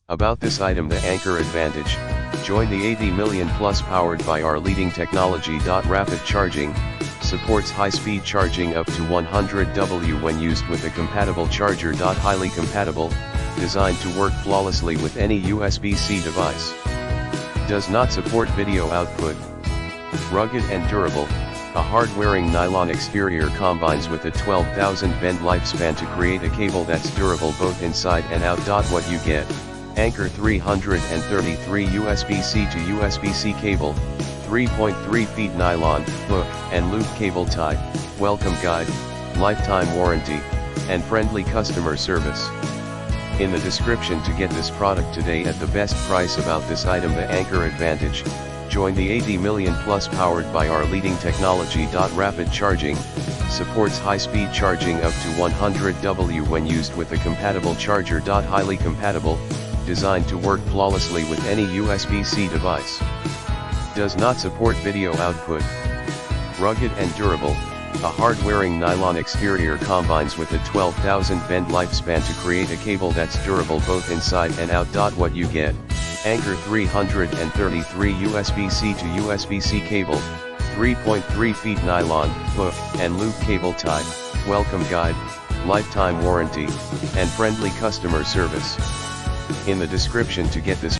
About this item, the Anker Advantage. Join the 80 million plus, powered by our leading technology. Rapid charging, supports high-speed charging up to 100W when used with a compatible charger. Highly compatible, designed to work flawlessly with any USB-C device. Does not support video output. Rugged and durable, a hard-wearing nylon exterior combines with a 12,000 bend lifespan to create a cable that's durable both inside and out. What you get: Anker 333 USB-C to USB-C cable, 3.3 feet nylon, hook, and loop cable type, welcome guide, lifetime warranty, and friendly customer service. In the description to get this product today at the best price. About this item, the Anker Advantage. Join the 80 million plus, powered by our leading technology. Rapid charging, supports high-speed charging up to 100W when used with a compatible charger. Highly compatible, designed to work flawlessly with any USB-C device. Does not support video output. Rugged and durable, a hard-wearing nylon exterior combines with a 12,000 bend lifespan to create a cable that's durable both inside and out. What you get: Anker 333 USB-C to USB-C cable, 3.3 feet nylon, hook, and loop cable type, welcome guide, lifetime warranty, and friendly customer service. In the description to get this